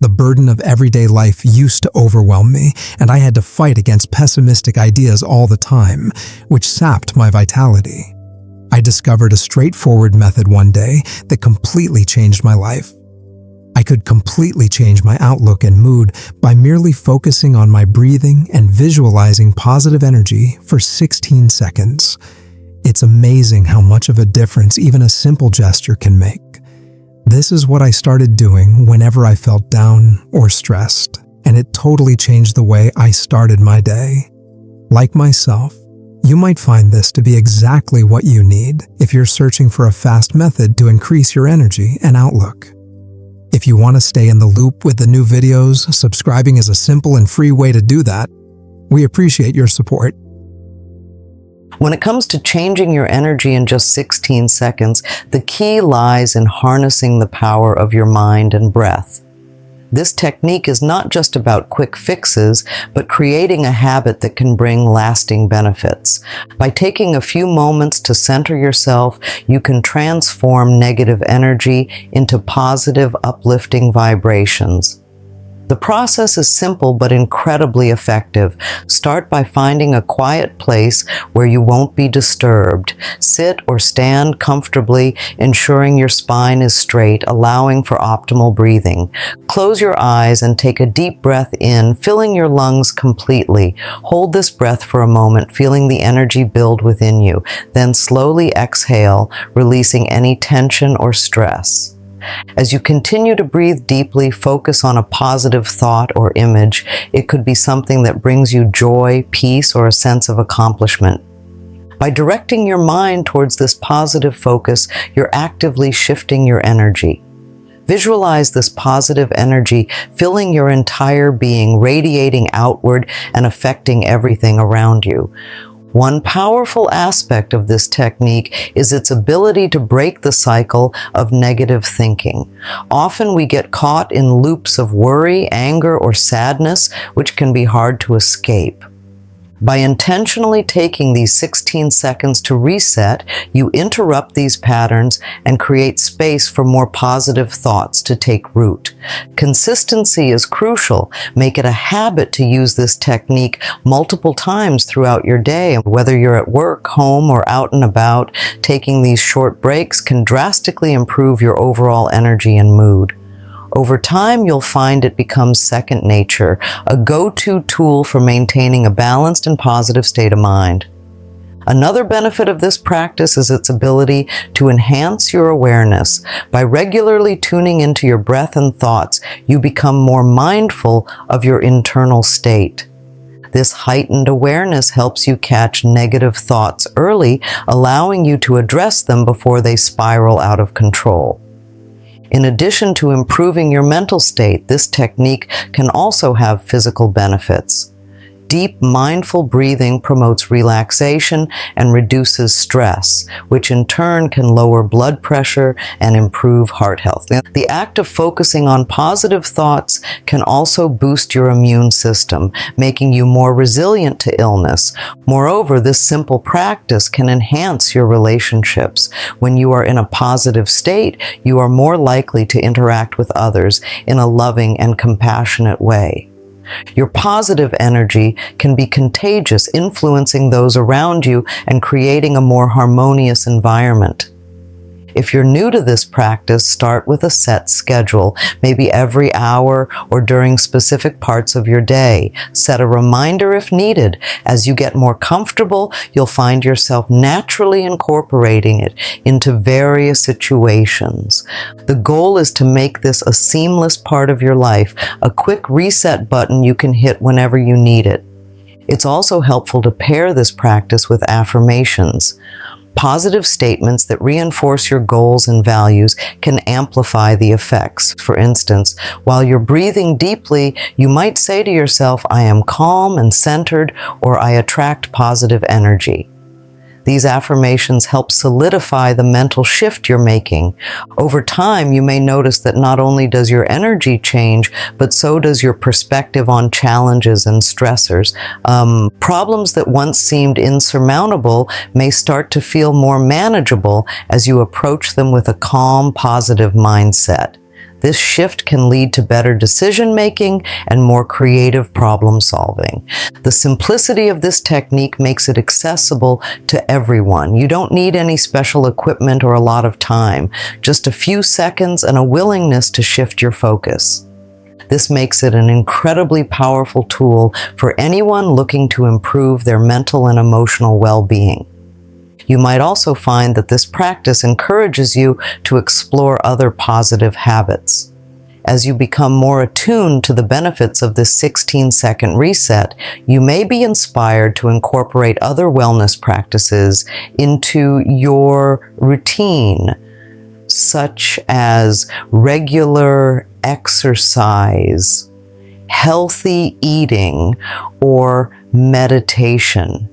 The burden of everyday life used to overwhelm me, and I had to fight against pessimistic ideas all the time, which sapped my vitality. I discovered a straightforward method one day that completely changed my life. I could completely change my outlook and mood by merely focusing on my breathing and visualizing positive energy for 16 seconds. It's amazing how much of a difference even a simple gesture can make. This is what I started doing whenever I felt down or stressed, and it totally changed the way I started my day. Like myself, you might find this to be exactly what you need if you're searching for a fast method to increase your energy and outlook. If you want to stay in the loop with the new videos, subscribing is a simple and free way to do that. We appreciate your support. When it comes to changing your energy in just 16 seconds, the key lies in harnessing the power of your mind and breath. This technique is not just about quick fixes, but creating a habit that can bring lasting benefits. By taking a few moments to center yourself, you can transform negative energy into positive, uplifting vibrations. The process is simple but incredibly effective. Start by finding a quiet place where you won't be disturbed. Sit or stand comfortably, ensuring your spine is straight, allowing for optimal breathing. Close your eyes and take a deep breath in, filling your lungs completely. Hold this breath for a moment, feeling the energy build within you. Then slowly exhale, releasing any tension or stress. As you continue to breathe deeply, focus on a positive thought or image. It could be something that brings you joy, peace, or a sense of accomplishment. By directing your mind towards this positive focus, you're actively shifting your energy. Visualize this positive energy filling your entire being, radiating outward and affecting everything around you. One powerful aspect of this technique is its ability to break the cycle of negative thinking. Often we get caught in loops of worry, anger, or sadness, which can be hard to escape. By intentionally taking these 16 seconds to reset, you interrupt these patterns and create space for more positive thoughts to take root. Consistency is crucial. Make it a habit to use this technique multiple times throughout your day. Whether you're at work, home, or out and about, taking these short breaks can drastically improve your overall energy and mood. Over time, you'll find it becomes second nature, a go-to tool for maintaining a balanced and positive state of mind. Another benefit of this practice is its ability to enhance your awareness. By regularly tuning into your breath and thoughts, you become more mindful of your internal state. This heightened awareness helps you catch negative thoughts early, allowing you to address them before they spiral out of control. In addition to improving your mental state, this technique can also have physical benefits. Deep, mindful breathing promotes relaxation and reduces stress, which in turn can lower blood pressure and improve heart health. The act of focusing on positive thoughts can also boost your immune system, making you more resilient to illness. Moreover, this simple practice can enhance your relationships. When you are in a positive state, you are more likely to interact with others in a loving and compassionate way. Your positive energy can be contagious, influencing those around you and creating a more harmonious environment. If you're new to this practice, start with a set schedule, maybe every hour or during specific parts of your day. Set a reminder if needed. As you get more comfortable, you'll find yourself naturally incorporating it into various situations. The goal is to make this a seamless part of your life, a quick reset button you can hit whenever you need it. It's also helpful to pair this practice with affirmations. Positive statements that reinforce your goals and values can amplify the effects. For instance, while you're breathing deeply, you might say to yourself, "I am calm and centered," or "I attract positive energy." These affirmations help solidify the mental shift you're making. Over time, you may notice that not only does your energy change, but so does your perspective on challenges and stressors. Problems that once seemed insurmountable may start to feel more manageable as you approach them with a calm, positive mindset. This shift can lead to better decision making and more creative problem solving. The simplicity of this technique makes it accessible to everyone. You don't need any special equipment or a lot of time, just a few seconds and a willingness to shift your focus. This makes it an incredibly powerful tool for anyone looking to improve their mental and emotional well-being. You might also find that this practice encourages you to explore other positive habits. As you become more attuned to the benefits of this 16-second reset, you may be inspired to incorporate other wellness practices into your routine, such as regular exercise, healthy eating, or meditation.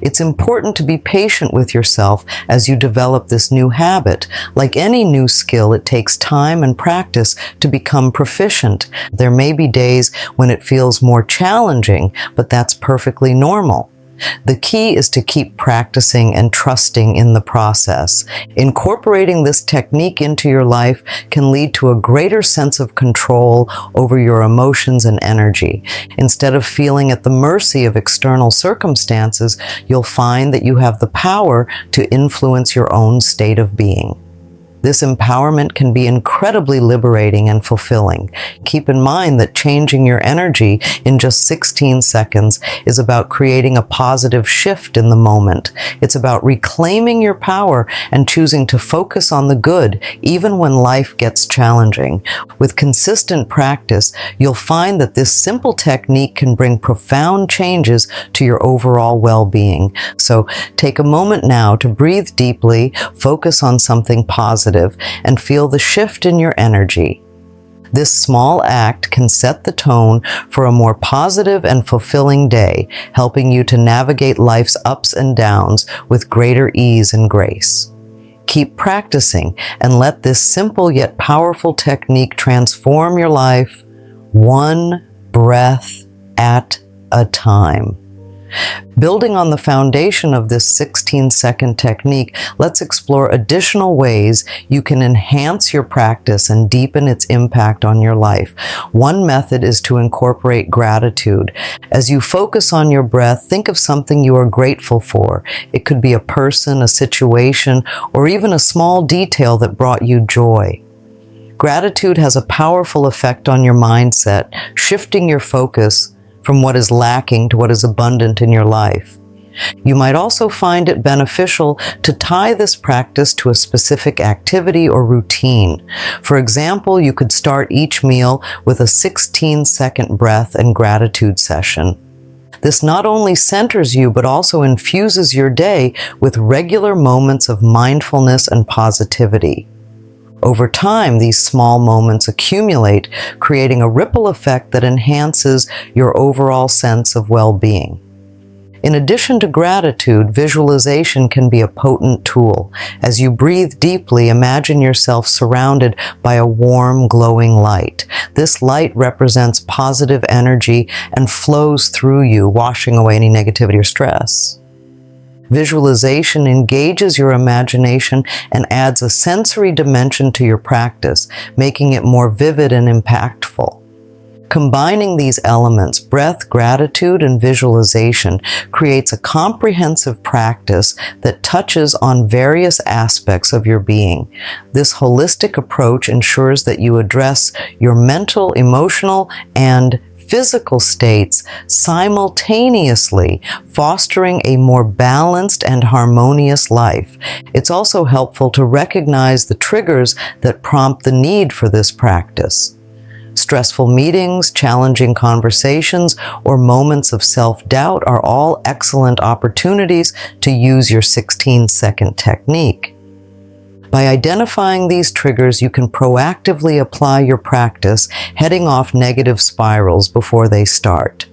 It's important to be patient with yourself as you develop this new habit. Like any new skill, it takes time and practice to become proficient. There may be days when it feels more challenging, but that's perfectly normal. The key is to keep practicing and trusting in the process. Incorporating this technique into your life can lead to a greater sense of control over your emotions and energy. Instead of feeling at the mercy of external circumstances, you'll find that you have the power to influence your own state of being. This empowerment can be incredibly liberating and fulfilling. Keep in mind that changing your energy in just 16 seconds is about creating a positive shift in the moment. It's about reclaiming your power and choosing to focus on the good, even when life gets challenging. With consistent practice, you'll find that this simple technique can bring profound changes to your overall well-being. So take a moment now to breathe deeply, focus on something positive, and feel the shift in your energy. This small act can set the tone for a more positive and fulfilling day, helping you to navigate life's ups and downs with greater ease and grace. Keep practicing and let this simple yet powerful technique transform your life one breath at a time. Building on the foundation of this 16-second technique, let's explore additional ways you can enhance your practice and deepen its impact on your life. One method is to incorporate gratitude. As you focus on your breath, think of something you are grateful for. It could be a person, a situation, or even a small detail that brought you joy. Gratitude has a powerful effect on your mindset, shifting your focus from what is lacking to what is abundant in your life. You might also find it beneficial to tie this practice to a specific activity or routine. For example, you could start each meal with a 16-second breath and gratitude session. This not only centers you, but also infuses your day with regular moments of mindfulness and positivity. Over time, these small moments accumulate, creating a ripple effect that enhances your overall sense of well-being. In addition to gratitude, visualization can be a potent tool. As you breathe deeply, imagine yourself surrounded by a warm, glowing light. This light represents positive energy and flows through you, washing away any negativity or stress. Visualization engages your imagination and adds a sensory dimension to your practice, making it more vivid and impactful. Combining these elements, breath, gratitude, and visualization, creates a comprehensive practice that touches on various aspects of your being. This holistic approach ensures that you address your mental, emotional, and physical states simultaneously, fostering a more balanced and harmonious life. It's also helpful to recognize the triggers that prompt the need for this practice. Stressful meetings, challenging conversations, or moments of self-doubt are all excellent opportunities to use your 16-second technique. By identifying these triggers, you can proactively apply your practice, heading off negative spirals before they start.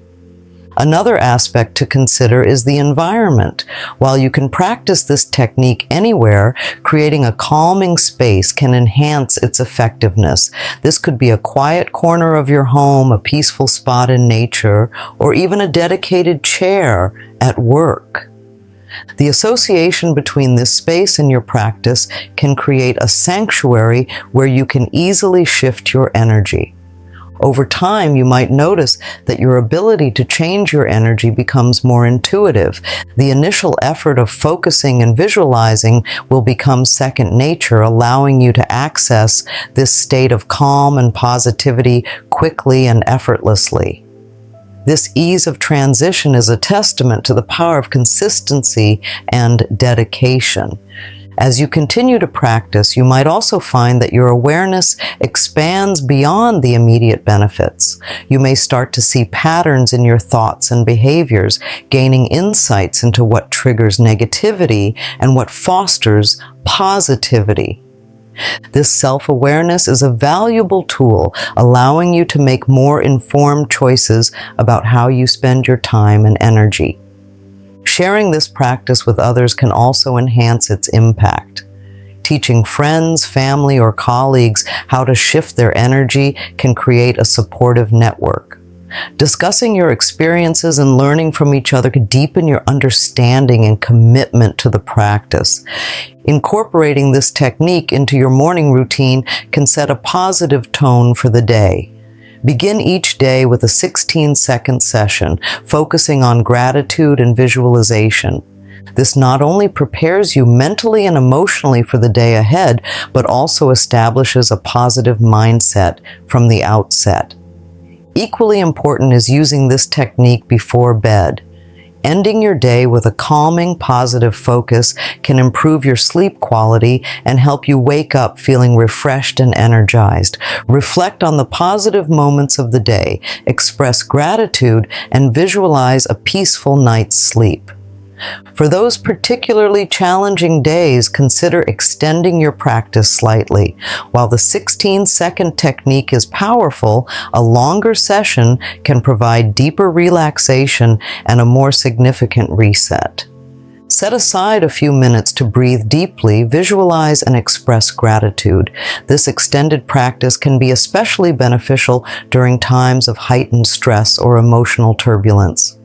Another aspect to consider is the environment. While you can practice this technique anywhere, creating a calming space can enhance its effectiveness. This could be a quiet corner of your home, a peaceful spot in nature, or even a dedicated chair at work. The association between this space and your practice can create a sanctuary where you can easily shift your energy. Over time, you might notice that your ability to change your energy becomes more intuitive. The initial effort of focusing and visualizing will become second nature, allowing you to access this state of calm and positivity quickly and effortlessly. This ease of transition is a testament to the power of consistency and dedication. As you continue to practice, you might also find that your awareness expands beyond the immediate benefits. You may start to see patterns in your thoughts and behaviors, gaining insights into what triggers negativity and what fosters positivity. This self-awareness is a valuable tool, allowing you to make more informed choices about how you spend your time and energy. Sharing this practice with others can also enhance its impact. Teaching friends, family, or colleagues how to shift their energy can create a supportive network. Discussing your experiences and learning from each other can deepen your understanding and commitment to the practice. Incorporating this technique into your morning routine can set a positive tone for the day. Begin each day with a 16-second session, focusing on gratitude and visualization. This not only prepares you mentally and emotionally for the day ahead, but also establishes a positive mindset from the outset. Equally important is using this technique before bed. Ending your day with a calming, positive focus can improve your sleep quality and help you wake up feeling refreshed and energized. Reflect on the positive moments of the day, express gratitude, and visualize a peaceful night's sleep. For those particularly challenging days, consider extending your practice slightly. While the 16-second technique is powerful, a longer session can provide deeper relaxation and a more significant reset. Set aside a few minutes to breathe deeply, visualize, and express gratitude. This extended practice can be especially beneficial during times of heightened stress or emotional turbulence.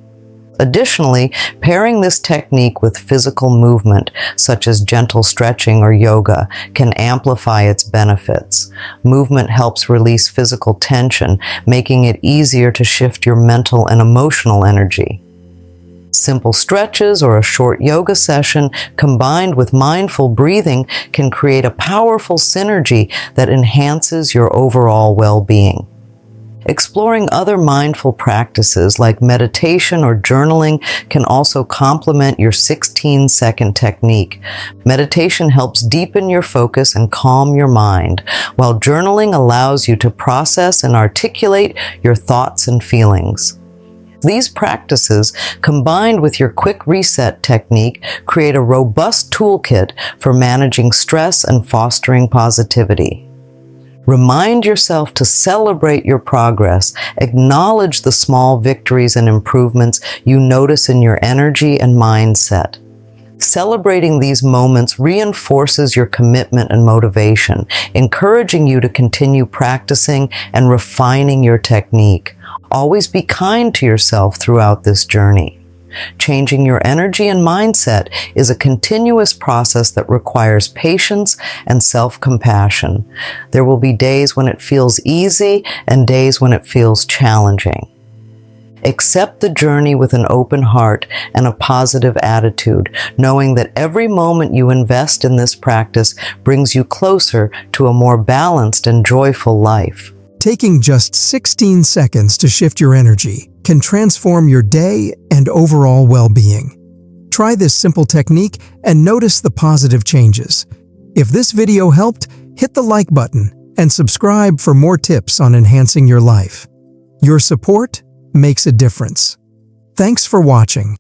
Additionally, pairing this technique with physical movement, such as gentle stretching or yoga, can amplify its benefits. Movement helps release physical tension, making it easier to shift your mental and emotional energy. Simple stretches or a short yoga session combined with mindful breathing can create a powerful synergy that enhances your overall well-being. Exploring other mindful practices like meditation or journaling can also complement your 16-second technique. Meditation helps deepen your focus and calm your mind, while journaling allows you to process and articulate your thoughts and feelings. These practices, combined with your quick reset technique, create a robust toolkit for managing stress and fostering positivity. Remind yourself to celebrate your progress, acknowledge the small victories and improvements you notice in your energy and mindset. Celebrating these moments reinforces your commitment and motivation, encouraging you to continue practicing and refining your technique. Always be kind to yourself throughout this journey. Changing your energy and mindset is a continuous process that requires patience and self-compassion. There will be days when it feels easy and days when it feels challenging. Accept the journey with an open heart and a positive attitude, knowing that every moment you invest in this practice brings you closer to a more balanced and joyful life. Taking just 16 seconds to shift your energy can transform your day and overall well-being. Try this simple technique and notice the positive changes. If this video helped, hit the like button and subscribe for more tips on enhancing your life. Your support makes a difference. Thanks for watching.